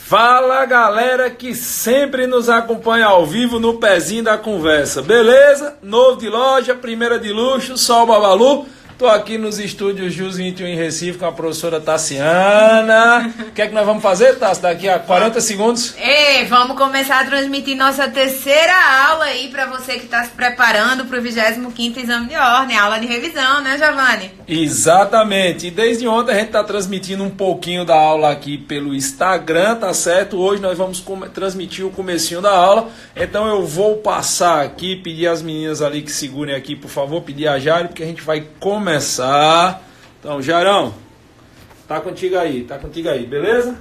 Fala galera que sempre nos acompanha ao vivo no pezinho da conversa, beleza? Novo de loja, primeira de luxo, Sol Babalu. Tô aqui nos estúdios Jus 21 em Recife com a professora Tassiana. O que é que nós vamos fazer, Tassi? Daqui a 40 segundos? Vamos começar a transmitir nossa terceira aula aí para você que está se preparando para o 25º Exame de Ordem, aula de revisão, né, Giovanni? Exatamente. E desde ontem a gente está transmitindo um pouquinho da aula aqui pelo Instagram, tá certo? Hoje nós vamos transmitir o comecinho da aula. Então eu vou passar aqui, pedir às meninas ali que segurem aqui, por favor, pedir a Jari, porque a gente vai começar. Então, Jarão, tá contigo aí, beleza?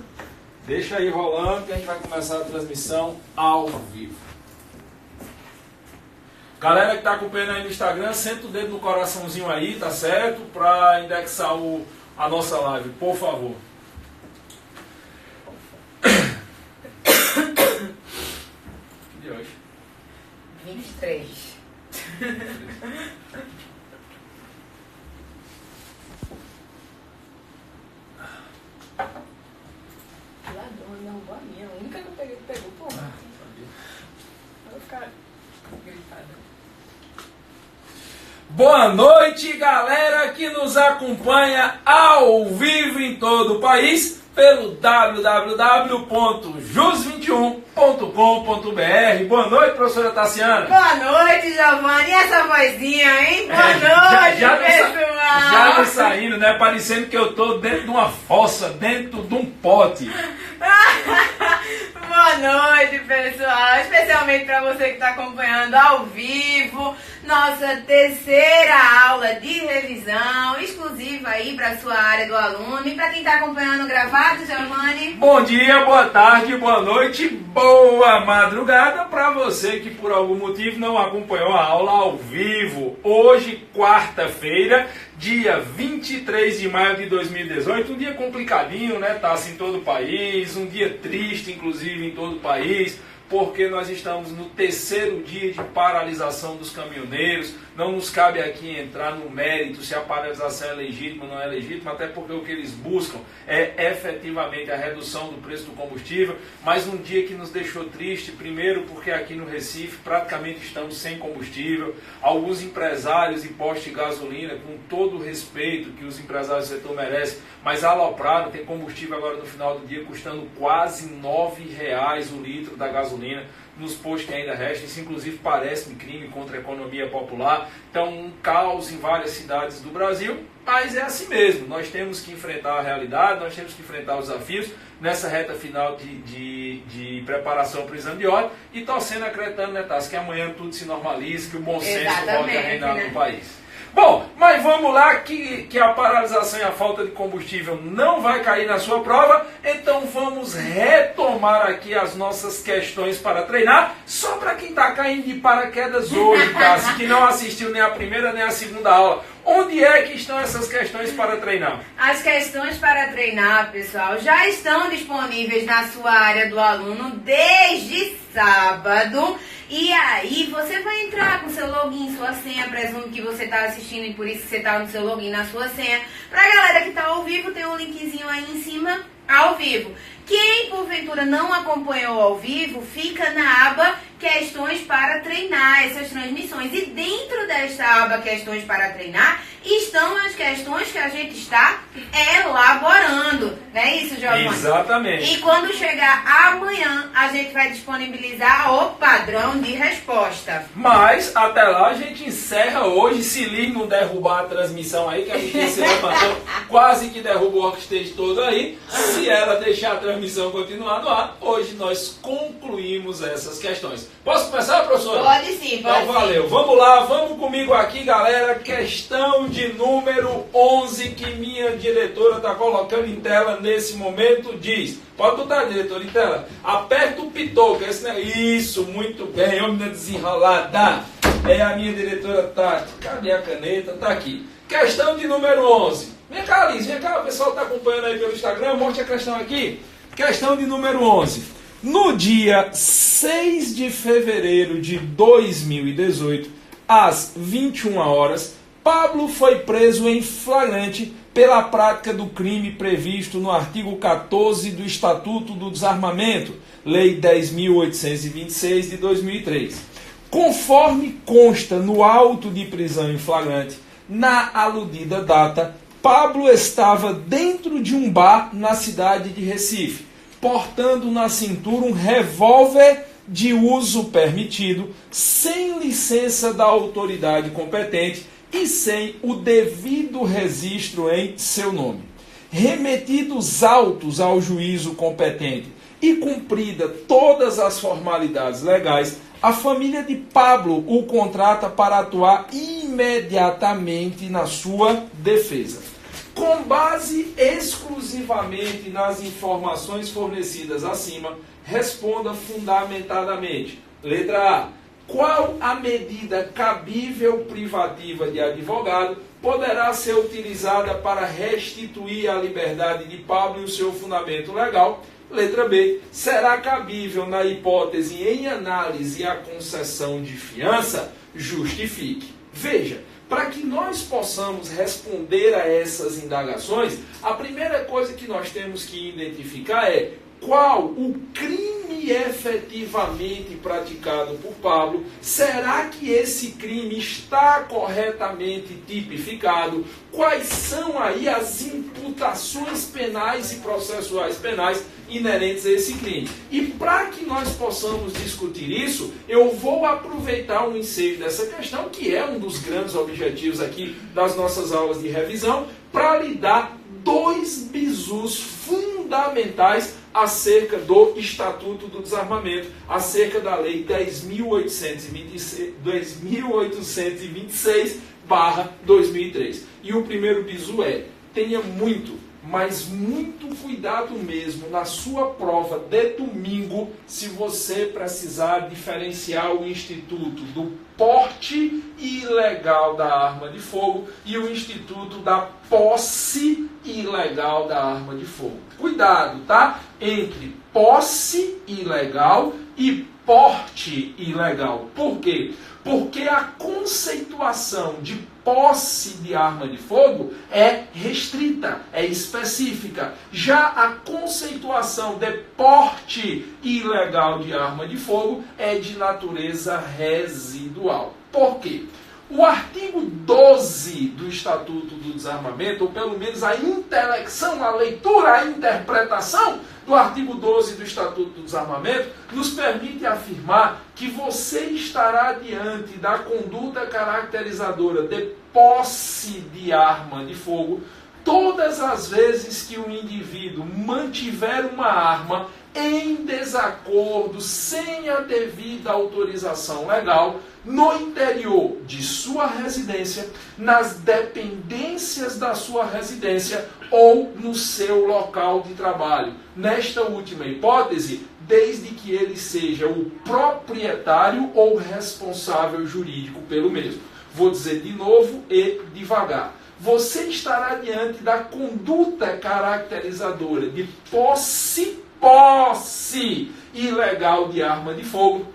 Deixa aí rolando que a gente vai começar a transmissão ao vivo. Galera que tá acompanhando aí no Instagram, senta o dedo no coraçãozinho aí, tá certo? Pra indexar a nossa live, por favor. Que dia é hoje? 23. Derrubou a minha, a única que eu peguei que pegou, pô. Eu vou ficar gritada. Boa noite, galera que nos acompanha ao vivo em todo o país pelo www.jus21.com.br. Boa noite, professora Tassiana. Boa noite, Giovanni. E essa vozinha, hein? Boa noite, pessoal. Já me saindo, né? Parecendo que eu tô dentro de uma fossa, dentro de um pote. Boa noite, pessoal. Especialmente para você que está acompanhando ao vivo nossa terceira aula de revisão, exclusiva aí para sua área do aluno. E para quem está acompanhando gravado, Giovanni? Bom dia, boa tarde, boa noite, boa madrugada para você que por algum motivo não acompanhou a aula ao vivo. Hoje, quarta-feira, dia 23 de maio de 2018, um dia complicadinho, né? Tá assim em todo o país, um dia triste, inclusive, em todo o país, porque nós estamos no terceiro dia de paralisação dos caminhoneiros. Não nos cabe aqui entrar no mérito se a paralisação é legítima ou não é legítima, até porque o que eles buscam é efetivamente a redução do preço do combustível, mas um dia que nos deixou triste, primeiro porque aqui no Recife praticamente estamos sem combustível. Alguns empresários e postos de gasolina, com todo o respeito que os empresários do setor merecem, mas alopraram, tem combustível agora no final do dia custando quase R$9 o litro da gasolina nos postos que ainda restam. Isso inclusive parece-me crime contra a economia popular. Então um caos em várias cidades do Brasil, mas é assim mesmo, nós temos que enfrentar a realidade, nós temos que enfrentar os desafios nessa reta final de preparação para o exame de ordem e torcendo, acreditando, né, Tassi, que amanhã tudo se normalize, que o bom senso volte a reinar no país. Bom, mas vamos lá que a paralisação e a falta de combustível não vai cair na sua prova, então vamos retomar aqui as nossas questões para treinar, só para quem está caindo de paraquedas hoje, Tassi, que não assistiu nem a primeira nem a segunda aula. Onde é que estão essas questões para treinar? As questões para treinar, pessoal, já estão disponíveis na sua área do aluno desde sábado. E aí você vai entrar com seu login, sua senha, presumo que você está assistindo e por isso que você está no seu login, na sua senha. Pra galera que está ao vivo, tem um linkzinho aí em cima, ao vivo. Quem porventura não acompanhou ao vivo, fica na aba Questões para Treinar, essas transmissões. E dentro desta aba Questões para Treinar, estão as questões que a gente está elaborando. Não é isso, Giovanni? Exatamente. E quando chegar amanhã, a gente vai disponibilizar o padrão de resposta. Mas, até lá, a gente encerra hoje. Se liga não derrubar a transmissão aí, que a gente se levantou, quase que derruba o workstage todo aí. Se ela deixar a transmissão continuar no ar, hoje nós concluímos essas questões. Posso começar, professora? Pode sim, pode. Então, valeu. Vamos lá, vamos comigo aqui, galera. Questão de número 11, que minha diretora está colocando em tela nesse momento, diz... Pode botar, diretor, em tela. Aperta o pitoco. Esse, né? Isso, muito bem. Homem desenrolada. É a minha diretora Tati. Cadê a caneta? Tá aqui. Questão de número 11. Vem cá, Alice, vem cá. O pessoal está acompanhando aí pelo Instagram. Mostre a questão aqui. Questão de número 11. No dia 6 de fevereiro de 2018, às 21 horas, Pablo foi preso em flagrante pela prática do crime previsto no artigo 14 do Estatuto do Desarmamento, Lei 10.826 de 2003. Conforme consta no auto de prisão em flagrante, na aludida data, Pablo estava dentro de um bar na cidade de Recife, portando na cintura um revólver de uso permitido, sem licença da autoridade competente e sem o devido registro em seu nome. Remetidos autos ao juízo competente e cumprida todas as formalidades legais, a família de Pablo o contrata para atuar imediatamente na sua defesa. Com base exclusivamente nas informações fornecidas acima, responda fundamentadamente. Letra A. Qual a medida cabível privativa de advogado poderá ser utilizada para restituir a liberdade de Pablo e o seu fundamento legal? Letra B. Será cabível, na hipótese em análise, a concessão de fiança? Justifique. Veja, para que nós possamos responder a essas indagações, a primeira coisa que nós temos que identificar é qual o crime efetivamente praticado por Pablo. Será que esse crime está corretamente tipificado? Quais são aí as imputações penais e processuais penais inerentes a esse crime? E para que nós possamos discutir isso, eu vou aproveitar o ensejo dessa questão, que é um dos grandes objetivos aqui das nossas aulas de revisão, para lhe dar dois bizus fundamentais acerca do Estatuto do Desarmamento, acerca da Lei 10.826/2003. E o primeiro bizu é: tenha muito, mas muito cuidado mesmo na sua prova de domingo, se você precisar diferenciar o instituto do porte ilegal da arma de fogo e o instituto da posse ilegal da arma de fogo. Cuidado, tá? Entre posse ilegal e porte ilegal. Por quê? Porque a conceituação de posse de arma de fogo é restrita, é específica. Já a conceituação de porte ilegal de arma de fogo é de natureza residual. Por quê? O artigo 12 do Estatuto do Desarmamento, ou pelo menos a intelecção, a leitura, a interpretação do artigo 12 do Estatuto do Desarmamento, nos permite afirmar que você estará diante da conduta caracterizadora de posse de arma de fogo todas as vezes que o indivíduo mantiver uma arma em desacordo, sem a devida autorização legal, no interior de sua residência, nas dependências da sua residência ou no seu local de trabalho. Nesta última hipótese, desde que ele seja o proprietário ou responsável jurídico pelo mesmo. Vou dizer de novo e devagar. Você estará diante da conduta caracterizadora de posse ilegal de arma de fogo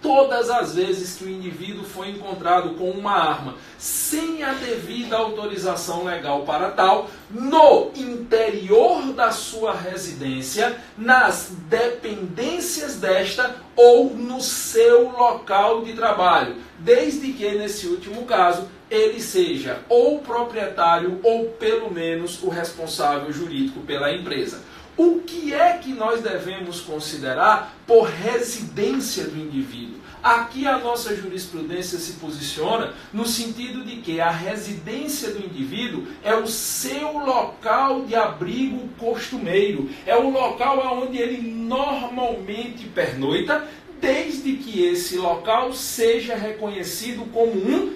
todas as vezes que o indivíduo foi encontrado com uma arma sem a devida autorização legal para tal, no interior da sua residência, nas dependências desta ou no seu local de trabalho, desde que, nesse último caso, ele seja ou proprietário ou, pelo menos, o responsável jurídico pela empresa. O que é que nós devemos considerar por residência do indivíduo? Aqui a nossa jurisprudência se posiciona no sentido de que a residência do indivíduo é o seu local de abrigo costumeiro, é o local onde ele normalmente pernoita, desde que esse local seja reconhecido como um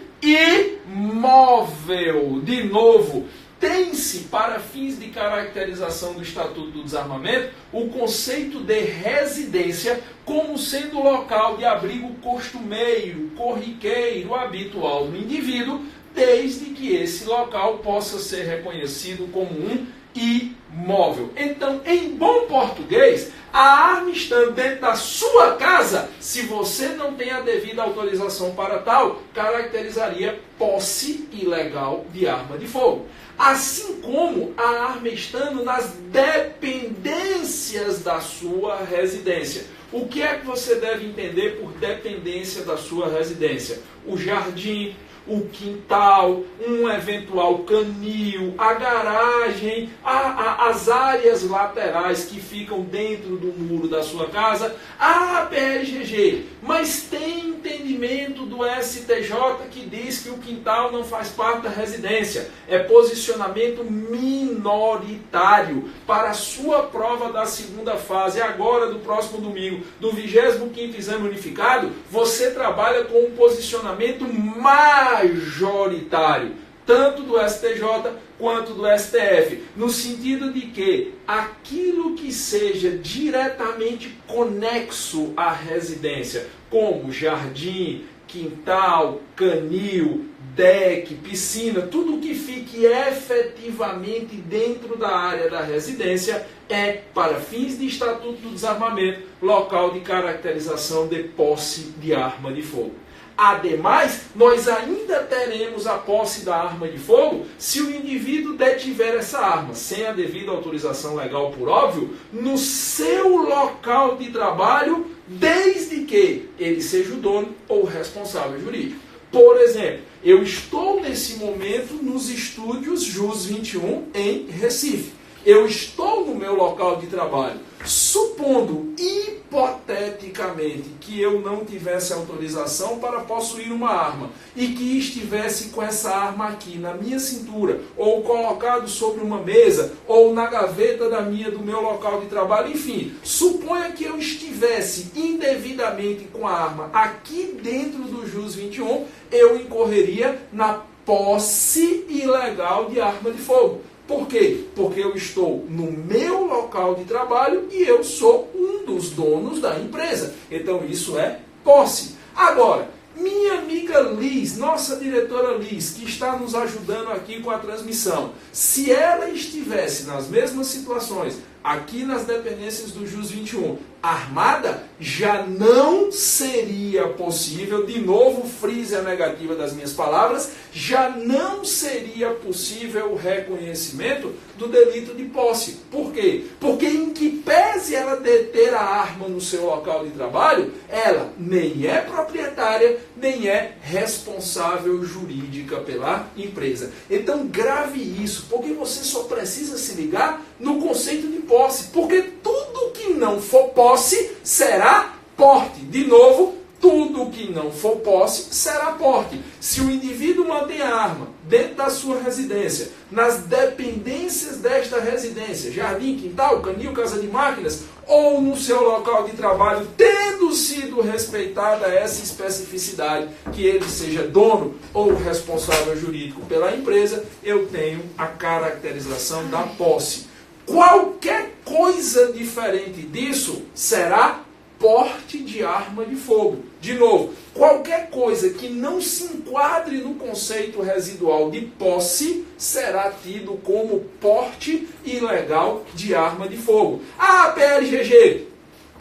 imóvel. De novo, tem-se, para fins de caracterização do Estatuto do Desarmamento, o conceito de residência como sendo o local de abrigo costumeiro, corriqueiro, habitual do indivíduo, desde que esse local possa ser reconhecido como um imóvel. Então, em bom português, a arma estando dentro da sua casa, se você não tem a devida autorização para tal, caracterizaria posse ilegal de arma de fogo. Assim como a arma estando nas dependências da sua residência. O que é que você deve entender por dependência da sua residência? O jardim, o quintal, um eventual canil, a garagem, as áreas laterais que ficam dentro do muro da sua casa, a PLGG. Mas tem entendimento do STJ que diz que o quintal não faz parte da residência. É posicionamento minoritário. Para a sua prova da segunda fase, agora do próximo domingo, do 25º Exame Unificado, você trabalha com um posicionamento majoritário, tanto do STJ quanto do STF, no sentido de que aquilo que seja diretamente conexo à residência, como jardim, quintal, canil, deck, piscina, tudo que fique efetivamente dentro da área da residência é, para fins de Estatuto do Desarmamento, local de caracterização de posse de arma de fogo. Ademais, nós ainda teremos a posse da arma de fogo se o indivíduo detiver essa arma, sem a devida autorização legal, por óbvio, no seu local de trabalho, desde que ele seja o dono ou o responsável jurídico. Por exemplo, eu estou nesse momento nos estúdios JUS 21 em Recife. Eu estou no meu local de trabalho. Supondo, hipoteticamente, que eu não tivesse autorização para possuir uma arma e que estivesse com essa arma aqui na minha cintura, ou colocado sobre uma mesa, ou na gaveta do meu local de trabalho, enfim, suponha que eu estivesse indevidamente com a arma aqui dentro do JUS 21, eu incorreria na posse ilegal de arma de fogo. Por quê? Porque eu estou no meu local de trabalho e eu sou um dos donos da empresa. Então isso é posse. Agora, minha amiga Liz, nossa diretora Liz, que está nos ajudando aqui com a transmissão, se ela estivesse nas mesmas situações, aqui nas dependências do JUS 21, armada, já não seria possível, de novo, frise a negativa das minhas palavras, já não seria possível o reconhecimento do delito de posse. Por quê? Porque em que pese ela deter a arma no seu local de trabalho, ela nem é proprietária, nem é responsável jurídica pela empresa. Então grave isso, porque você só precisa se ligar no conceito de posse, porque tudo que não for posse será porte. De novo, tudo que não for posse será porte. Se o indivíduo mantém a arma dentro da sua residência, nas dependências desta residência, jardim, quintal, canil, casa de máquinas, ou no seu local de trabalho, tendo sido respeitada essa especificidade, que ele seja dono ou responsável jurídico pela empresa, eu tenho a caracterização da posse. Qualquer coisa diferente disso será porte de arma de fogo. De novo, qualquer coisa que não se enquadre no conceito residual de posse será tido como porte ilegal de arma de fogo. Ah, PLGG,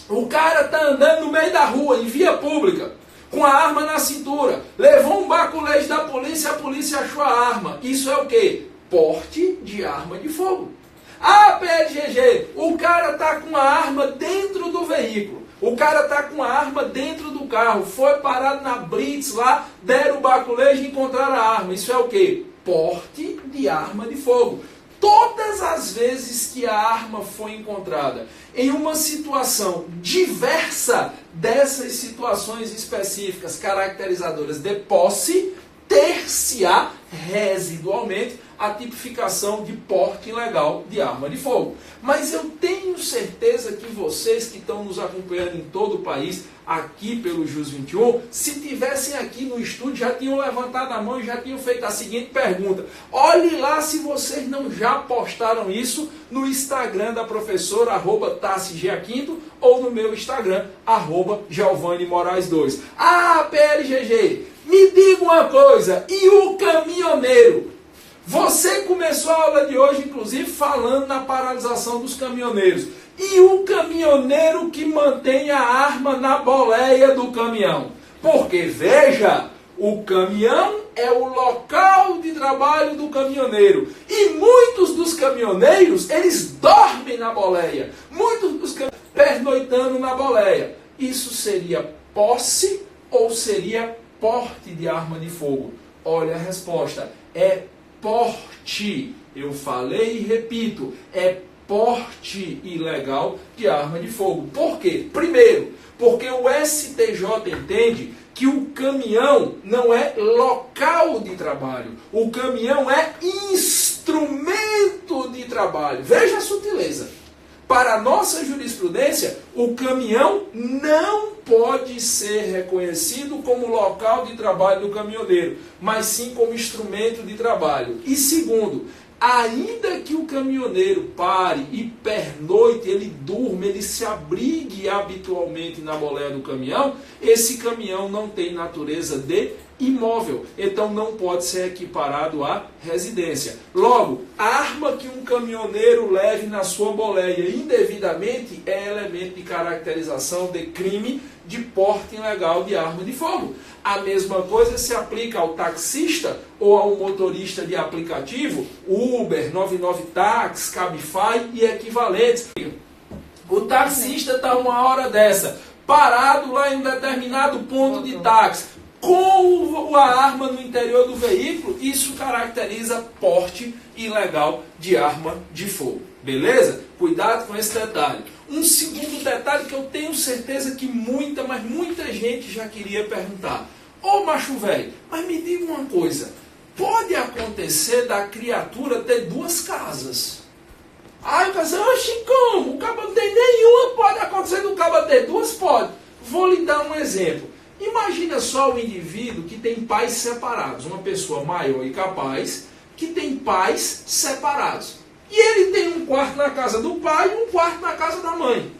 o cara está andando no meio da rua, em via pública, com a arma na cintura, levou um baculete da polícia, a polícia achou a arma. Isso é o quê? Porte de arma de fogo. Ah, PLGG, o cara está com a arma dentro do veículo. O cara está com a arma dentro do carro. Foi parado na blitz lá, deram o baculejo e encontraram a arma. Isso é o quê? Porte de arma de fogo. Todas as vezes que a arma foi encontrada em uma situação diversa dessas situações específicas caracterizadoras de posse, ter-se-á residualmente a tipificação de porte ilegal de arma de fogo. Mas eu tenho certeza que vocês que estão nos acompanhando em todo o país, aqui pelo JUS 21, se tivessem aqui no estúdio, já tinham levantado a mão e já tinham feito a seguinte pergunta. Olhe lá se vocês não já postaram isso no Instagram da professora, @TassiGeaquinto, ou no meu Instagram, @GiovanniMoraes2. Ah, PLGG, me diga uma coisa, e o caminhoneiro? Você começou a aula de hoje, inclusive, falando na paralisação dos caminhoneiros. E o caminhoneiro que mantém a arma na boleia do caminhão? Porque, veja, o caminhão é o local de trabalho do caminhoneiro. E muitos dos caminhoneiros, eles dormem na boleia. Muitos dos caminhoneiros pernoitando na boleia. Isso seria posse ou seria porte de arma de fogo? Olha a resposta. É porte. Eu falei e repito. É porte ilegal de arma de fogo. Por quê? Primeiro, porque o STJ entende que o caminhão não é local de trabalho. O caminhão é instrumento de trabalho. Veja a sutileza. Para a nossa jurisprudência, o caminhão não pode ser reconhecido como local de trabalho do caminhoneiro, mas sim como instrumento de trabalho. E segundo, ainda que o caminhoneiro pare e pernoite, ele durma, ele se abrigue habitualmente na boleia do caminhão, esse caminhão não tem natureza de imóvel, então não pode ser equiparado à residência. Logo, a arma que um caminhoneiro leve na sua boleia indevidamente é elemento de caracterização de crime de porte ilegal de arma de fogo. A mesma coisa se aplica ao taxista ou ao motorista de aplicativo, Uber, 99 Táxi, Cabify e equivalentes. O taxista está uma hora dessa, parado lá em um determinado ponto de táxi, com a arma no interior do veículo, isso caracteriza porte ilegal de arma de fogo. Beleza? Cuidado com esse detalhe. Um segundo detalhe que eu tenho certeza que muita gente já queria perguntar. Ô macho velho, mas me diga uma coisa. Pode acontecer da criatura ter duas casas? Aí eu pensei, oxi, como? O cabo não tem nenhuma, pode acontecer do cabo ter duas? Pode. Vou lhe dar um exemplo. Imagina só o indivíduo que tem pais separados, uma pessoa maior e capaz, que tem pais separados. E ele tem um quarto na casa do pai e um quarto na casa da mãe.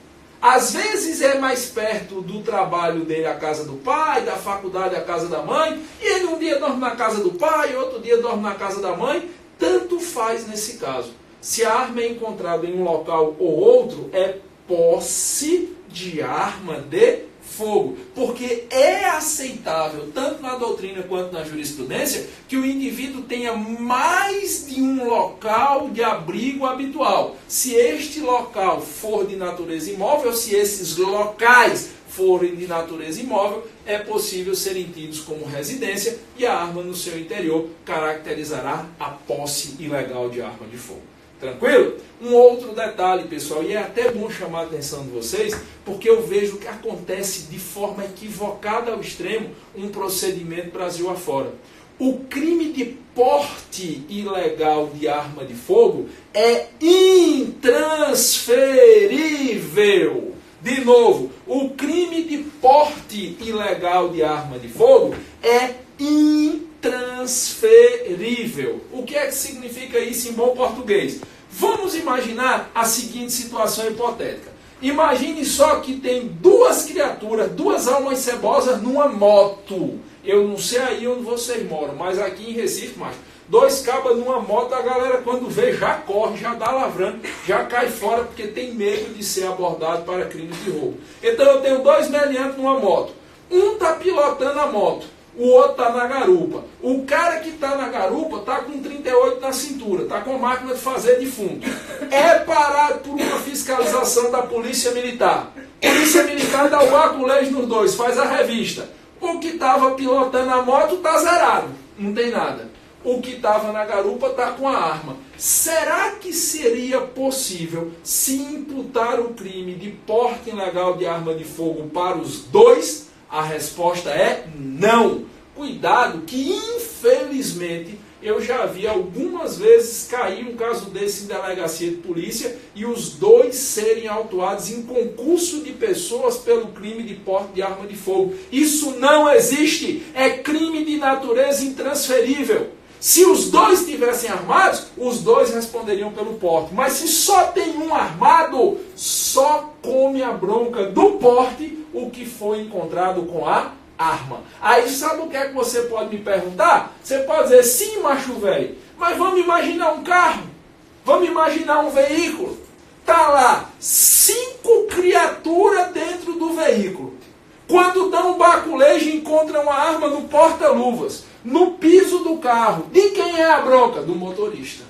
Às vezes é mais perto do trabalho dele a casa do pai, da faculdade a casa da mãe, e ele um dia dorme na casa do pai, outro dia dorme na casa da mãe. Tanto faz nesse caso. Se a arma é encontrada em um local ou outro, é posse de arma de fogo, porque é aceitável, tanto na doutrina quanto na jurisprudência, que o indivíduo tenha mais de um local de abrigo habitual. Se este local for de natureza imóvel, se esses locais forem de natureza imóvel, é possível serem tidos como residência e a arma no seu interior caracterizará a posse ilegal de arma de fogo. Tranquilo? Um outro detalhe, pessoal, e é até bom chamar a atenção de vocês, porque eu vejo que acontece de forma equivocada ao extremo um procedimento Brasil afora. O crime de porte ilegal de arma de fogo é intransferível. De novo, o crime de porte ilegal de arma de fogo é intransferível. O que é que significa isso em bom português? Vamos imaginar a seguinte situação hipotética. Imagine só que tem duas criaturas, duas almas cebosas numa moto. Eu não sei aí onde vocês moram, mas aqui em Recife, macho, dois cabas numa moto, a galera quando vê já corre, já dá lavrando, já cai fora porque tem medo de ser abordado para crimes de roubo. Então eu tenho dois meliantes numa moto. Um está pilotando a moto, o outro está na garupa. O cara que está na garupa está com 38 na cintura, está com máquina de fazer defunto. É parado por uma fiscalização da Polícia Militar. Polícia Militar dá o aculete nos dois, faz a revista. O que estava pilotando a moto está zerado, não tem nada. O que estava na garupa está com a arma. Será que seria possível se imputar o crime de porte ilegal de arma de fogo para os dois? A resposta é não. Cuidado que, infelizmente, eu já vi algumas vezes cair um caso desse em delegacia de polícia e os dois serem autuados em concurso de pessoas pelo crime de porte de arma de fogo. Isso não existe, é crime de natureza intransferível. Se os dois estivessem armados, os dois responderiam pelo porte. Mas se só tem um armado, só come a bronca do porte o que foi encontrado com a arma. Aí sabe o que é que você pode me perguntar? Você pode dizer, sim, macho velho, mas vamos imaginar um carro, vamos imaginar um veículo. Tá lá, 5 criaturas dentro do veículo. Quando dão um baculejo, encontram uma arma no porta-luvas, no piso do carro. De quem é a bronca? Do motorista.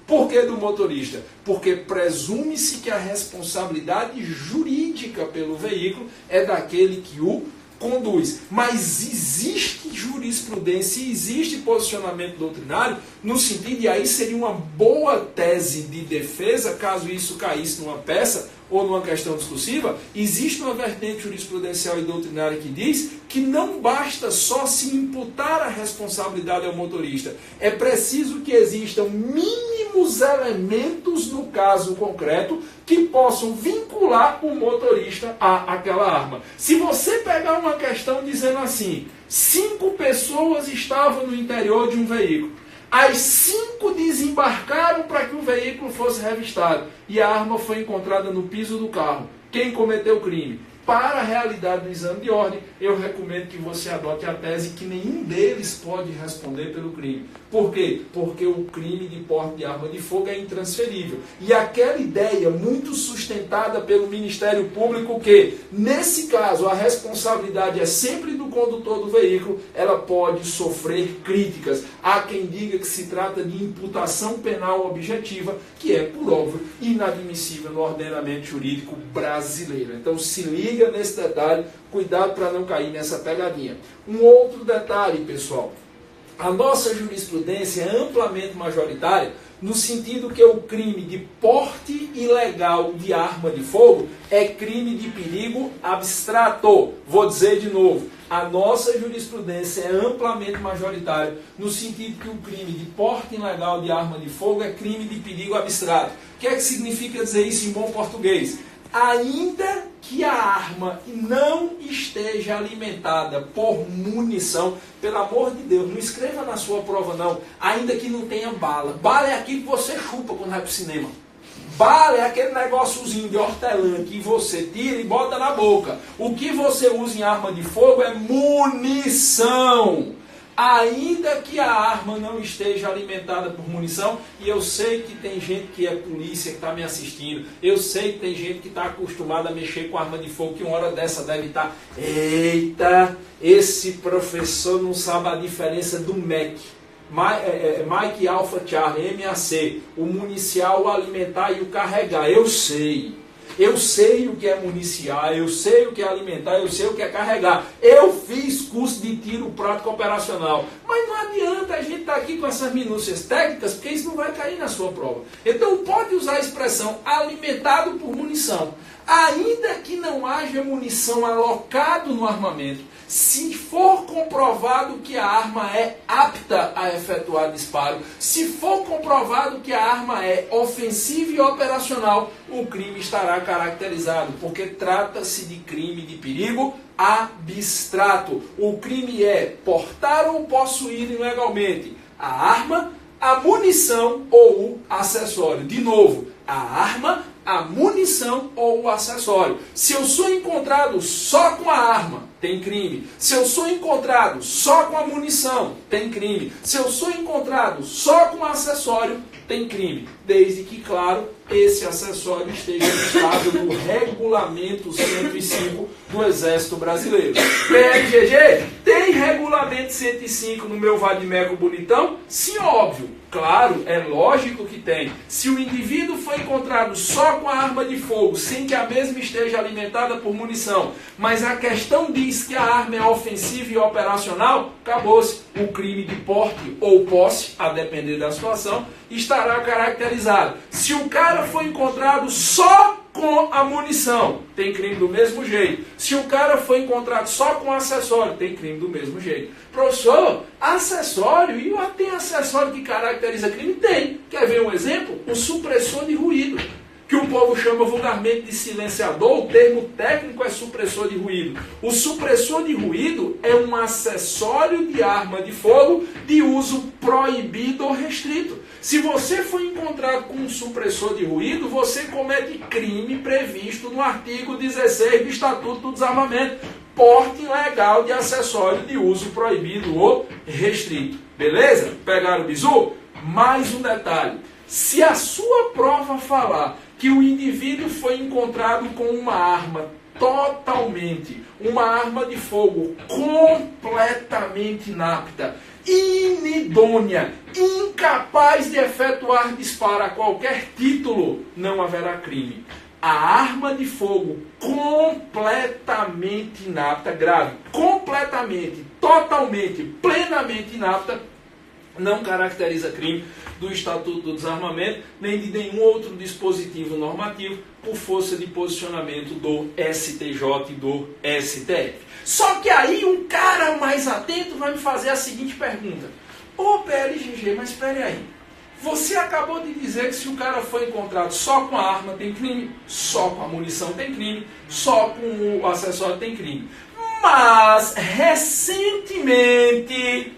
Por que do motorista? Porque presume-se que a responsabilidade jurídica pelo veículo é daquele que o conduz. Mas existe jurisprudência, existe posicionamento doutrinário, no sentido, e aí seria uma boa tese de defesa, caso isso caísse numa peça ou numa questão discursiva, existe uma vertente jurisprudencial e doutrinária que diz que não basta só se imputar a responsabilidade ao motorista. É preciso que existam mínimos elementos no caso concreto que possam vincular o motorista àquela arma. Se você pegar uma questão dizendo assim, 5 pessoas estavam no interior de um veículo, as 5 desembarcaram para que o veículo fosse revistado e a arma foi encontrada no piso do carro. Quem cometeu o crime? Para a realidade do exame de ordem, eu recomendo que você adote a tese que nenhum deles pode responder pelo crime. Por quê? Porque o crime de porte de arma de fogo é intransferível. E aquela ideia muito sustentada pelo Ministério Público que, nesse caso, a responsabilidade é sempre do condutor do veículo, ela pode sofrer críticas. Há quem diga que se trata de imputação penal objetiva, que é, por óbvio, inadmissível no ordenamento jurídico brasileiro. Então, se liga nesse detalhe, cuidado para não cair nessa pegadinha. Um outro detalhe, pessoal, a nossa jurisprudência é amplamente majoritária no sentido que o crime de porte ilegal de arma de fogo é crime de perigo abstrato. Vou dizer de novo, a nossa jurisprudência é amplamente majoritária no sentido que o crime de porte ilegal de arma de fogo é crime de perigo abstrato. O que é que significa dizer isso em bom português? Ainda que a arma não esteja alimentada por munição, pelo amor de Deus, não escreva na sua prova não, ainda que não tenha bala. Bala é aquilo que você chupa quando vai para o cinema. Bala é aquele negóciozinho de hortelã que você tira e bota na boca. O que você usa em arma de fogo é munição. Ainda que a arma não esteja alimentada por munição, e eu sei que tem gente que é polícia que está me assistindo, eu sei que tem gente que está acostumada a mexer com arma de fogo, que uma hora dessa deve estar, eita, esse professor não sabe a diferença do MEC, Mike Alpha Charlie, MAC, o municiar, o alimentar e o carregar, eu sei. Eu sei o que é municiar, eu sei o que é alimentar, eu sei o que é carregar. Eu fiz curso de tiro prático operacional. Mas não adianta a gente estar aqui com essas minúcias técnicas, porque isso não vai cair na sua prova. Então pode usar a expressão alimentado por munição. Ainda que não haja munição alocado no armamento, se for comprovado que a arma é apta a efetuar disparo, se for comprovado que a arma é ofensiva e operacional, o crime estará caracterizado, porque trata-se de crime de perigo abstrato. O crime é portar ou possuir ilegalmente a arma, a munição ou o acessório. De novo, a arma, a munição ou o acessório. Se eu sou encontrado só com a arma, tem crime. Se eu sou encontrado só com a munição, tem crime. Se eu sou encontrado só com o acessório, tem crime. Desde que, claro, esse acessório esteja listado no Regulamento 105 do Exército Brasileiro. PRGG, tem Regulamento 105 no meu vadimeco bonitão? Sim, óbvio. Claro, é lógico que tem. Se o indivíduo foi encontrado só com a arma de fogo, sem que a mesma esteja alimentada por munição, mas a questão diz que a arma é ofensiva e operacional, acabou-se. o crime de porte ou posse, a depender da situação, estará caracterizado. Se o cara foi encontrado só com a munição, tem crime do mesmo jeito. Se o cara foi encontrado só com acessório, tem crime do mesmo jeito. Professor, acessório, e tem acessório que caracteriza crime? Tem. Quer ver um exemplo? O supressor de ruído, que o povo chama vulgarmente de silenciador, o termo técnico é supressor de ruído. O supressor de ruído é um acessório de arma de fogo de uso proibido ou restrito. Se você foi encontrado com um supressor de ruído, você comete crime previsto no artigo 16 do Estatuto do Desarmamento, porte ilegal de acessório de uso proibido ou restrito. Beleza? Pegaram o bizu? Mais um detalhe. Se a sua prova falar que o indivíduo foi encontrado com uma arma totalmente, uma arma de fogo completamente inapta, inidônea, incapaz de efetuar disparo a qualquer título, não haverá crime. A arma de fogo completamente inapta, grave, completamente, totalmente, plenamente inapta, não caracteriza crime do Estatuto do Desarmamento, nem de nenhum outro dispositivo normativo, por força de posicionamento do STJ e do STF. Só que aí um cara mais atento vai me fazer a seguinte pergunta: ô PLGG, mas espere aí, você acabou de dizer que se o cara foi encontrado só com a arma tem crime, só com a munição tem crime, só com o acessório tem crime. Mas, recentemente,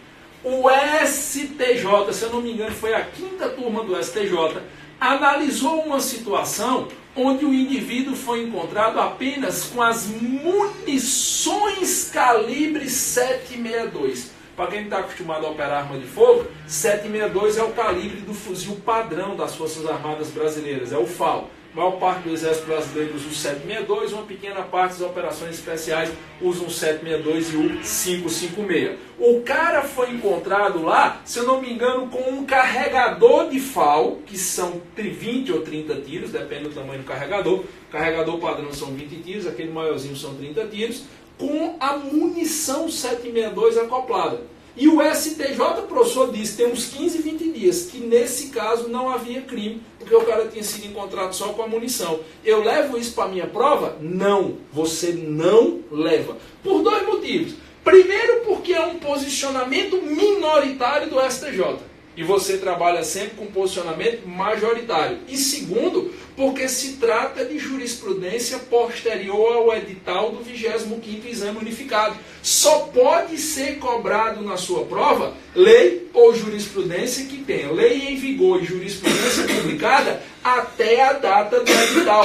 o STJ, se eu não me engano, foi a 5ª turma do STJ, analisou uma situação onde o indivíduo foi encontrado apenas com as munições calibre 7,62. Para quem está acostumado a operar arma de fogo, 7,62 é o calibre do fuzil padrão das Forças Armadas Brasileiras, é o FAL. A maior parte do Exército Brasileiro usa o 7,62, uma pequena parte das operações especiais usa o 7,62 e o 5,56. O cara foi encontrado lá, se eu não me engano, com um carregador de FAL, que são 20 ou 30 tiros, depende do tamanho do carregador. O carregador padrão são 20 tiros, aquele maiorzinho são 30 tiros, com a munição 7,62 acoplada. E o STJ, professor, disse, tem uns 15, 20 dias, que nesse caso não havia crime, porque o cara tinha sido encontrado só com a munição. Eu levo isso para a minha prova? Não, você não leva. Por 2 motivos. Primeiro, porque é um posicionamento minoritário do STJ. E você trabalha sempre com posicionamento majoritário. E segundo, porque se trata de jurisprudência posterior ao edital do 25º Exame Unificado. Só pode ser cobrado na sua prova lei ou jurisprudência que tenha lei em vigor e jurisprudência publicada até a data do edital.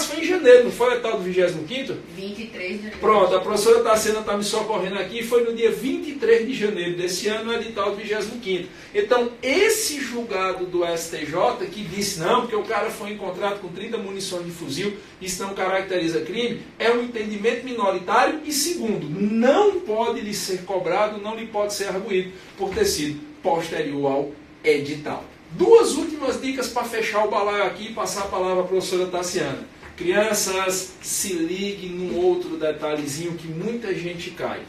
Foi em janeiro, não foi o edital do 25º? 23 de janeiro. Pronto, a professora Tassiana está me socorrendo aqui, foi no dia 23 de janeiro desse ano, o edital do 25º. Então, esse julgado do STJ, que disse não, porque o cara foi encontrado com 30 munições de fuzil, isso não caracteriza crime, é um entendimento minoritário e, segundo, não pode lhe ser cobrado, não lhe pode ser arguído por ter sido posterior ao edital. 2 últimas dicas para fechar o balaio aqui e passar a palavra à professora Tassiana. Crianças, se liguem num outro detalhezinho que muita gente cai.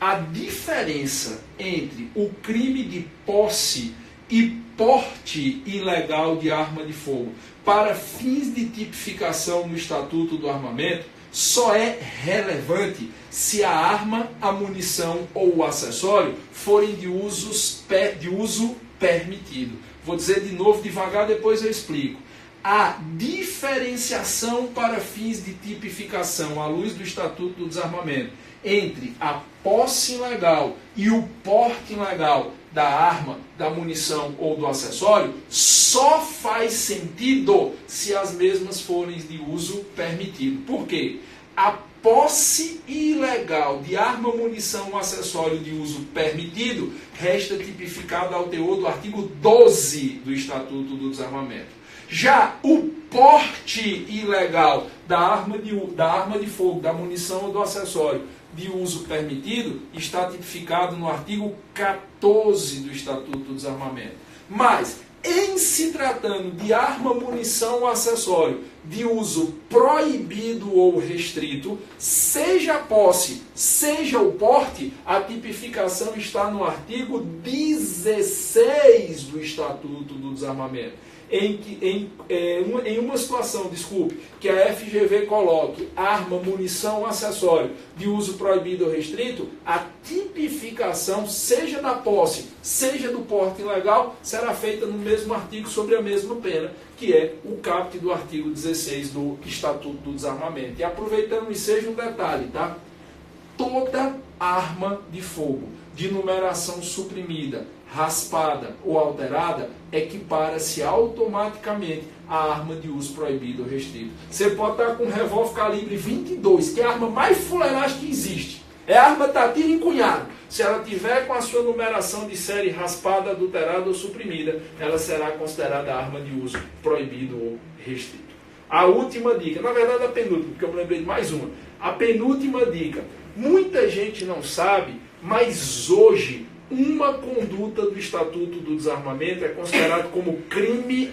A diferença entre o crime de posse e porte ilegal de arma de fogo para fins de tipificação no Estatuto do Armamento só é relevante se a arma, a munição ou o acessório forem de uso permitido. Vou dizer de novo devagar, depois eu explico. A diferenciação para fins de tipificação à luz do Estatuto do Desarmamento entre a posse ilegal e o porte ilegal da arma, da munição ou do acessório só faz sentido se as mesmas forem de uso permitido. Por quê? A posse ilegal de arma, munição ou acessório de uso permitido resta tipificado ao teor do artigo 12 do Estatuto do Desarmamento. Já o porte ilegal da arma de fogo, da munição ou do acessório de uso permitido está tipificado no artigo 14 do Estatuto do Desarmamento. Mas, em se tratando de arma, munição ou acessório de uso proibido ou restrito, seja a posse, seja o porte, a tipificação está no artigo 16 do Estatuto do Desarmamento. Em uma situação, que a FGV coloque arma, munição, acessório de uso proibido ou restrito, a tipificação, seja da posse, seja do porte ilegal, será feita no mesmo artigo sobre a mesma pena, que é o caput do artigo 16 do Estatuto do Desarmamento. E aproveitando, e seja um detalhe, tá? Toda arma de fogo de numeração suprimida, raspada ou alterada, equipara-se automaticamente à arma de uso proibido ou restrito. Você pode estar com um revólver calibre 22, que é a arma mais fuleiragem que existe. É a arma tiro e cunhado. Se ela tiver com a sua numeração de série raspada, adulterada ou suprimida, ela será considerada arma de uso proibido ou restrito. A última dica, na verdade a penúltima, porque eu me lembrei de mais uma. A penúltima dica. Muita gente não sabe, mas hoje uma conduta do Estatuto do Desarmamento é considerado como crime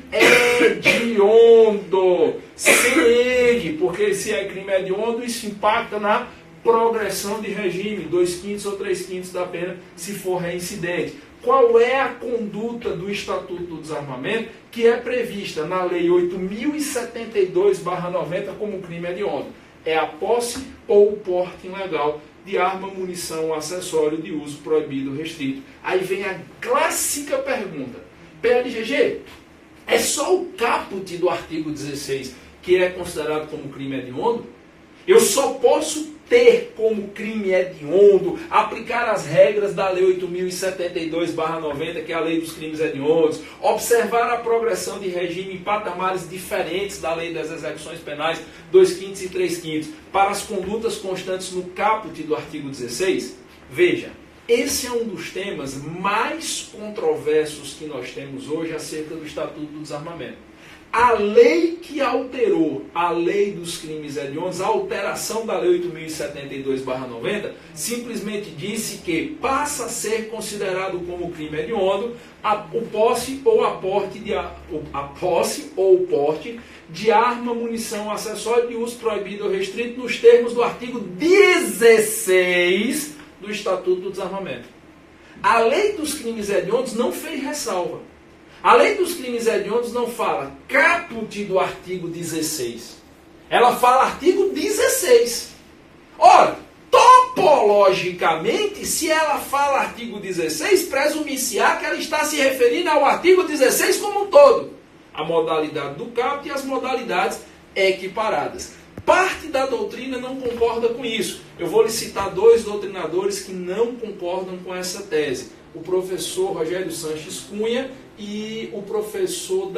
hediondo. Segue, porque se é crime hediondo, isso impacta na progressão de regime, 2/5 ou 3/5 da pena, se for reincidente. Qual é a conduta do Estatuto do Desarmamento que é prevista na Lei 8.072/90 como crime hediondo? É a posse ou o porte ilegal de arma, munição ou acessório de uso proibido ou restrito. Aí vem a clássica pergunta: PLGG, é só o caput do artigo 16 que é considerado como crime hediondo? Eu só posso ter como crime hediondo, aplicar as regras da Lei 8.072/90, que é a Lei dos Crimes Hediondos, observar a progressão de regime em patamares diferentes da Lei das Execuções Penais 2/5 e 3/5, para as condutas constantes no caput do artigo 16? Veja, esse é um dos temas mais controversos que nós temos hoje acerca do Estatuto do Desarmamento. A lei que alterou a Lei dos Crimes Hediondos, a alteração da Lei 8.072/90, simplesmente disse que passa a ser considerado como crime hediondo o posse ou o porte de arma, munição, acessório de uso proibido ou restrito nos termos do artigo 16 do Estatuto do Desarmamento. A Lei dos Crimes Hediondos não fez ressalva. A Lei dos Crimes Hediondos não fala caput do artigo 16. Ela fala artigo 16. Ora, topologicamente, se ela fala artigo 16, presume-se-á que ela está se referindo ao artigo 16 como um todo. A modalidade do caput e as modalidades equiparadas. Parte da doutrina não concorda com isso. Eu vou lhe citar dois doutrinadores que não concordam com essa tese. O professor Rogério Sanches Cunha e o professor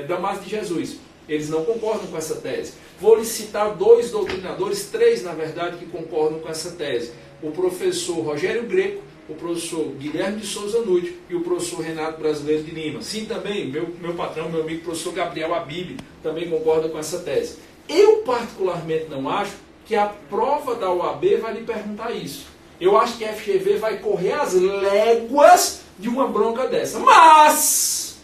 Damásio de Jesus. Eles não concordam com essa tese. Vou lhe citar dois doutrinadores, três na verdade, que concordam com essa tese. O professor Rogério Greco, o professor Guilherme de Souza Nútil e o professor Renato Brasileiro de Lima. Sim, também, meu patrão, meu amigo professor Gabriel Abib, também concorda com essa tese. Eu particularmente não acho que a prova da OAB vai lhe perguntar isso. Eu acho que a FGV vai correr as léguas de uma bronca dessa. Mas,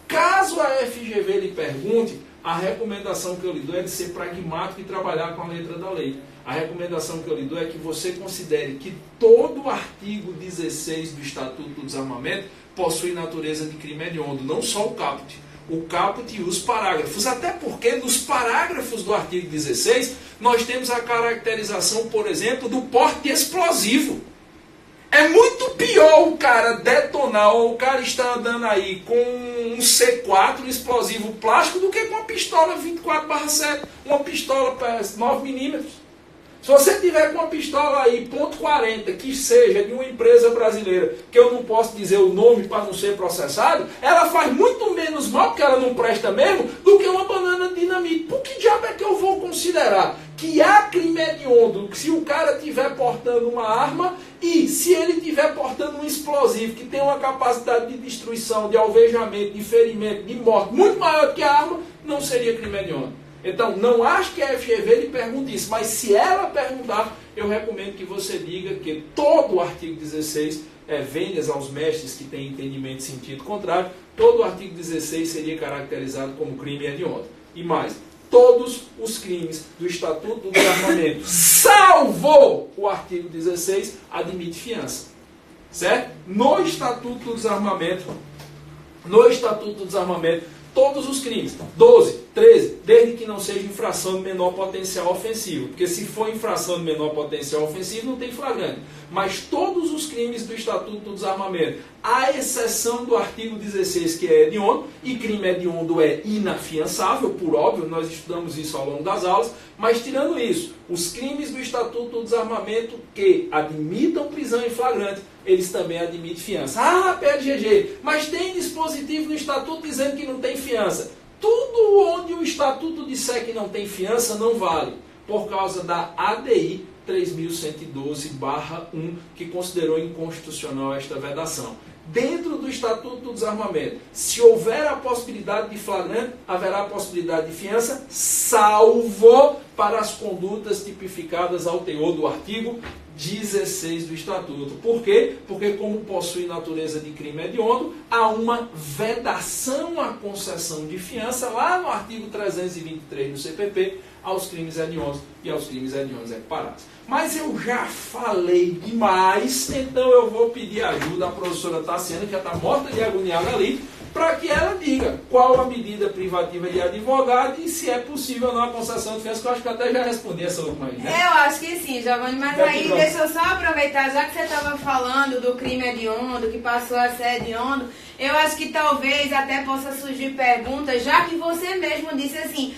caso a FGV lhe pergunte, a recomendação que eu lhe dou é de ser pragmático e trabalhar com a letra da lei. A recomendação que eu lhe dou é que você considere que todo o artigo 16 do Estatuto do Desarmamento possui natureza de crime hediondo, não só o caput. O caput e os parágrafos, até porque nos parágrafos do artigo 16 nós temos a caracterização, por exemplo, do porte explosivo. É muito pior o cara detonar, ou o cara estar andando aí com um C4, um explosivo plástico, do que com uma pistola 24/7, uma pistola 9mm. Se você tiver com uma pistola aí, .40, que seja de uma empresa brasileira, que eu não posso dizer o nome para não ser processado, ela faz muito menos mal, porque ela não presta mesmo, do que uma banana de dinamite. Por que diabo é que eu vou considerar que há crime hediondo se o cara estiver portando uma arma e se ele estiver portando um explosivo que tem uma capacidade de destruição, de alvejamento, de ferimento, de morte muito maior do que a arma, não seria crime hediondo? Então, não acho que a FGV lhe pergunte isso, mas se ela perguntar, eu recomendo que você diga que todo o artigo 16, venhas aos mestres que têm entendimento em sentido contrário, todo o artigo 16 seria caracterizado como crime hediondo. E mais, todos os crimes do Estatuto do Desarmamento, salvo o artigo 16, admite fiança. Certo? No Estatuto do Desarmamento, todos os crimes, 12, 13, desde que não seja infração de menor potencial ofensivo, porque se for infração de menor potencial ofensivo não tem flagrante, mas todos os crimes do Estatuto do Desarmamento, à exceção do artigo 16, que é hediondo, e crime hediondo é inafiançável, por óbvio, nós estudamos isso ao longo das aulas, mas tirando isso, os crimes do Estatuto do Desarmamento que admitam prisão em flagrante, eles também admitem fiança. Ah, PLGG, mas tem dispositivo no Estatuto dizendo que não tem fiança. Tudo onde o Estatuto disser que não tem fiança não vale, por causa da ADI 3112/1, que considerou inconstitucional esta vedação. Dentro do Estatuto do Desarmamento, se houver a possibilidade de flagrante, haverá a possibilidade de fiança, salvo para as condutas tipificadas ao teor do artigo 16 do Estatuto. Por quê? Porque, como possui natureza de crime hediondo, há uma vedação à concessão de fiança lá no artigo 323 do CPP aos crimes hediondos e aos crimes hediondos equiparados. Mas eu já falei demais, então eu vou pedir ajuda à professora Tassiana, que já está morta de agoniada ali, para que ela diga qual a medida privativa de advogado e se é possível ou não a concessão de fiança, que eu acho que eu até já respondi essa última aí, né? Eu acho que sim, Giovanni, mas aí deixa eu só aproveitar, já que você estava falando do crime hediondo, que passou a ser hediondo, eu acho que talvez até possa surgir perguntas, já que você mesmo disse assim,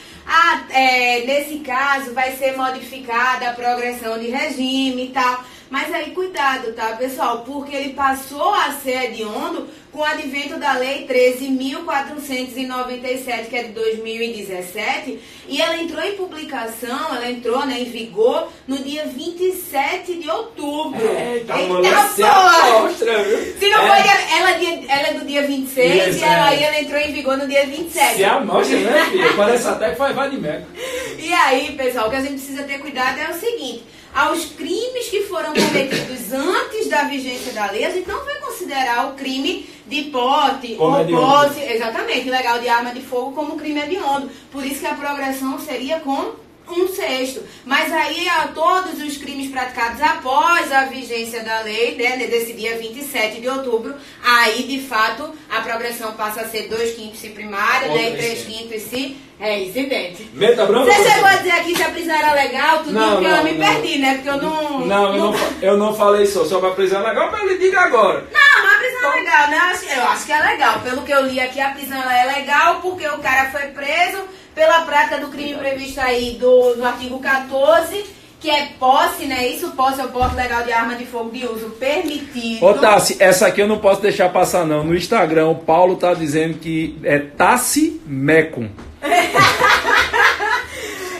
nesse caso vai ser modificada a progressão de regime e tal. Mas aí cuidado, tá, pessoal? Porque ele passou a ser hediondo com o advento da Lei 13.497, que é de 2017, e ela entrou em publicação, ela entrou, né, em vigor no dia 27 de outubro. Eita, porra! Se não foi, ela é do dia 26 e ela entrou em vigor no dia 27. Se amostra, né, filha? Parece até que vai de meca. E aí, pessoal, o que a gente precisa ter cuidado é o seguinte: aos crimes que foram cometidos antes da vigência da lei, a gente não vai considerar o crime de porte ou posse, exatamente, ilegal de arma de fogo como crime hediondo. Por isso que a progressão seria com 1/6. Mas aí a todos os crimes praticados após a vigência da lei, né, desse dia 27 de outubro, aí de fato a progressão passa a ser 2/5 se primária, né, e 3/5 se incidente. Meta branca? Você chegou a dizer aqui se a prisão era legal, tudo porque eu me perdi, né? Porque eu não... Eu não falei sobre a prisão legal, mas eu lhe digo agora. Não, a prisão é legal, né? Eu acho que é legal. Pelo que eu li aqui, a prisão ela é legal porque o cara foi preso pela prática do crime previsto aí no artigo 14, que é posse, né? Isso, posse é o porte legal de arma de fogo de uso permitido. Ô Tassi, essa aqui eu não posso deixar passar não. No Instagram, o Paulo tá dizendo que é Tassi Mecum.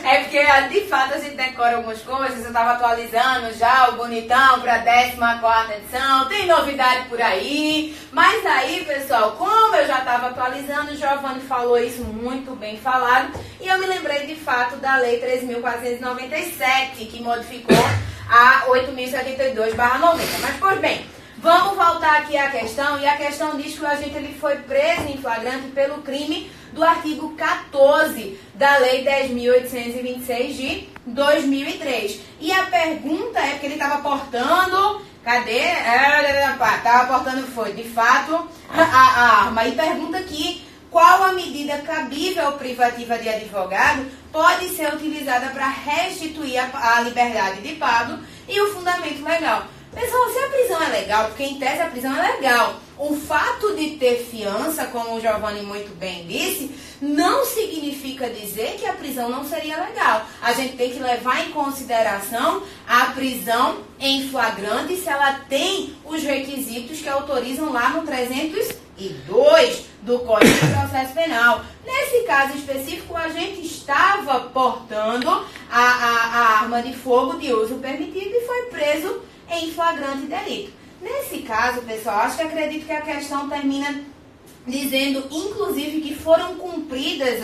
É porque, de fato, a gente decora algumas coisas. Eu tava atualizando já o bonitão pra 14ª edição. Tem novidade por aí. Mas aí, pessoal, como eu já tava atualizando, o Giovanni falou isso muito bem falado. E eu me lembrei, de fato, da Lei 13.497, que modificou a 8.072/90. Mas, pois bem, vamos voltar aqui à questão. E a questão diz que o agente ele foi preso em flagrante pelo crime do artigo 14 da Lei 10.826 de 2003. E a pergunta é, porque ele estava portando... Cadê? Estava portando, de fato, a arma. E pergunta aqui, qual a medida cabível privativa de advogado pode ser utilizada para restituir a liberdade de pago e o fundamento legal? Pessoal, se a prisão é legal, porque em tese a prisão é legal, o fato de ter fiança, como o Giovanni muito bem disse, não significa dizer que a prisão não seria legal. A gente tem que levar em consideração a prisão em flagrante se ela tem os requisitos que autorizam lá no 302 do Código de Processo Penal. Nesse caso específico, a gente estava portando a arma de fogo de uso permitido e foi preso em flagrante delito. Nesse caso, pessoal, acredito que a questão termina dizendo, inclusive, que foram cumpridas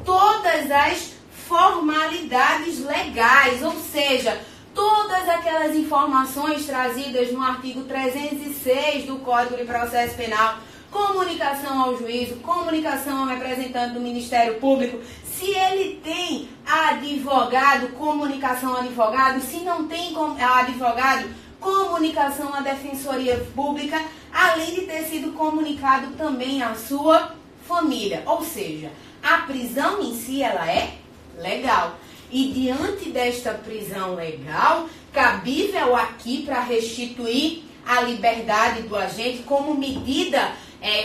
todas as formalidades legais, ou seja, todas aquelas informações trazidas no artigo 306 do Código de Processo Penal, comunicação ao juízo, comunicação ao representante do Ministério Público, Se ele tem advogado, comunicação advogado, se não tem advogado, comunicação à Defensoria Pública, além de ter sido comunicado também à sua família. Ou seja, a prisão em si, ela é legal. E diante desta prisão legal, cabível aqui para restituir a liberdade do agente como medida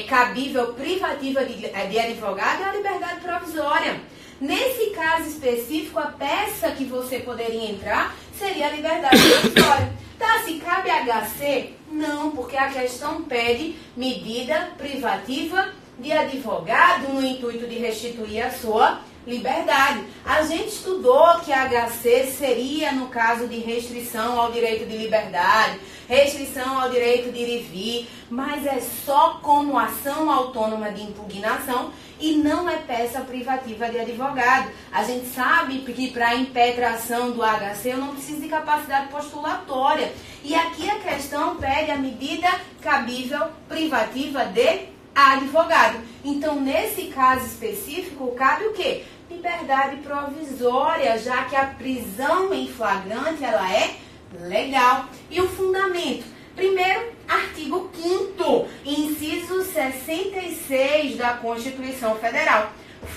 cabível privativa de advogado é a liberdade provisória. Nesse caso específico, a peça que você poderia entrar seria a liberdade provisória. Tá, se cabe HC? Não, porque a questão pede medida privativa de advogado no intuito de restituir a sua liberdade. A gente estudou que a HC seria no caso de restrição ao direito de liberdade, restrição ao direito de ir e vir, mas é só como ação autônoma de impugnação e não é peça privativa de advogado. A gente sabe que para a impetração do HC eu não preciso de capacidade postulatória. E aqui a questão pede a medida cabível privativa de advogado. Então, nesse caso específico, cabe o quê? Liberdade provisória, já que a prisão em flagrante, ela é legal. E o fundamento? Primeiro, artigo 5º, inciso 66 da Constituição Federal.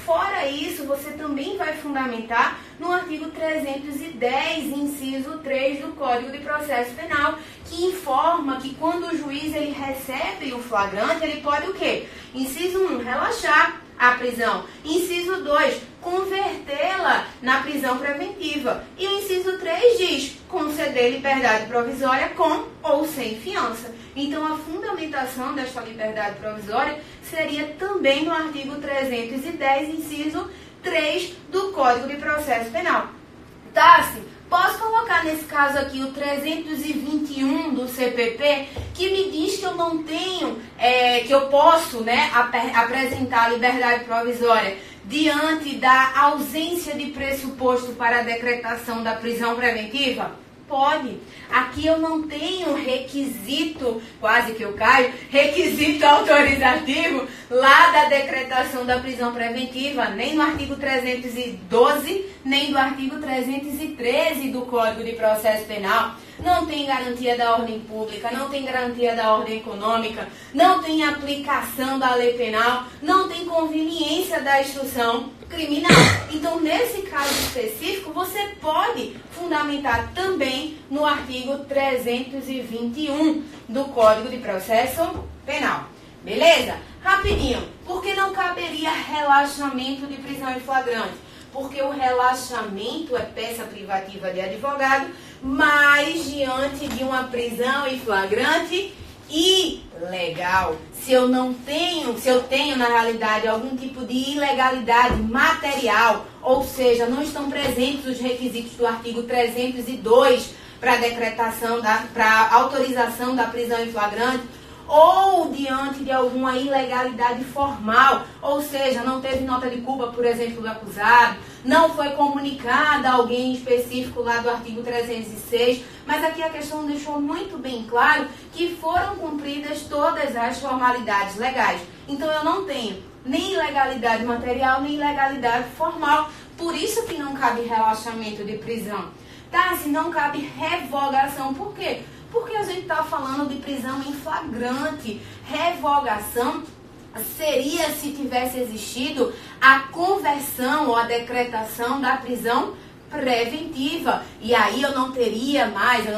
Fora isso, você também vai fundamentar no artigo 310, inciso 3 do Código de Processo Penal, que informa que quando o juiz ele recebe o flagrante, ele pode o quê? Inciso 1, relaxar a prisão. Inciso 2, convertê-la na prisão preventiva. E o inciso 3 diz conceder liberdade provisória com ou sem fiança. Então, a fundamentação desta liberdade provisória seria também no artigo 310, inciso 3 do Código de Processo Penal. Tassi, posso colocar nesse caso aqui o 321 do CPP, que me diz que eu não tenho, que eu posso, apresentar a liberdade provisória diante da ausência de pressuposto para a decretação da prisão preventiva? Pode. Aqui eu não tenho requisito, quase que eu caio, requisito autorizativo lá da decretação da prisão preventiva, nem no artigo 312, nem do artigo 313 do Código de Processo Penal. Não tem garantia da ordem pública, não tem garantia da ordem econômica, não tem aplicação da lei penal, não tem conveniência da instrução criminal. Então, nesse caso específico, você pode fundamentar também no artigo 321 do Código de Processo Penal. Beleza? Rapidinho. Por que não caberia relaxamento de prisão em flagrante? Porque o relaxamento é peça privativa de advogado, mas diante de uma prisão em flagrante ilegal. Se eu tenho na realidade algum tipo de ilegalidade material, ou seja, não estão presentes os requisitos do artigo 302 para decretação, para autorização da prisão em flagrante, ou diante de alguma ilegalidade formal, ou seja, não teve nota de culpa, por exemplo, do acusado, não foi comunicada a alguém específico lá do artigo 306, mas aqui a questão deixou muito bem claro que foram cumpridas todas as formalidades legais. Então eu não tenho nem ilegalidade material, nem ilegalidade formal, por isso que não cabe relaxamento de prisão. Tá? Se não cabe revogação, por quê? Porque a gente está falando de prisão em flagrante. Revogação seria se tivesse existido a conversão ou a decretação da prisão preventiva. E aí eu não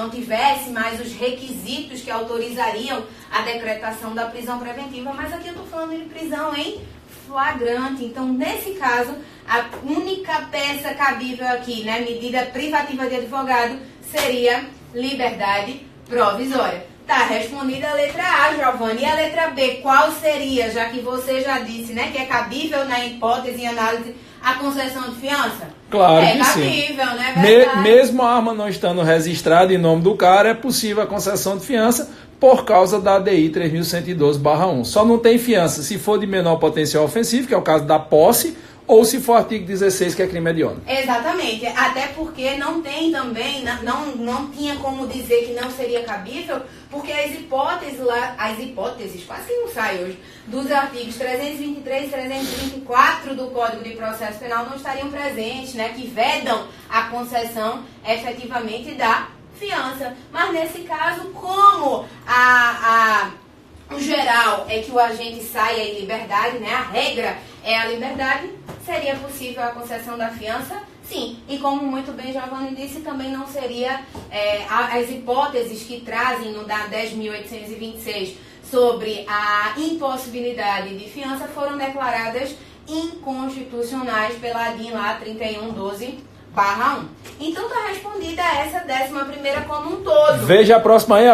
tivesse mais os requisitos que autorizariam a decretação da prisão preventiva. Mas aqui eu estou falando de prisão em flagrante. Então, nesse caso, a única peça cabível aqui, medida privativa de advogado, seria liberdade provisória. Tá, respondida a letra A, Giovanni. E a letra B, qual seria, já que você já disse, que é cabível na hipótese e análise a concessão de fiança? Claro que cabível, sim. Né? Verdade. Mesmo a arma não estando registrada em nome do cara, é possível a concessão de fiança por causa da ADI 3112/1. Só não tem fiança se for de menor potencial ofensivo, que é o caso da posse, ou se for artigo 16, que é crime hediondo. Exatamente, até porque não tem também, não tinha como dizer que não seria cabível, porque as hipóteses, quase que não sai hoje, dos artigos 323 e 324 do Código de Processo Penal não estariam presentes, né, que vedam a concessão efetivamente da fiança. Mas nesse caso, como o geral é que o agente saia em liberdade, né, a regra é a liberdade, seria possível a concessão da fiança? Sim, e como muito bem Giovanni disse, também não seria, as hipóteses que trazem no DA 10.826 sobre a impossibilidade de fiança foram declaradas inconstitucionais pela ADIM lá 3112/1. Então está respondida essa 11ª como um todo. Veja a próxima aí,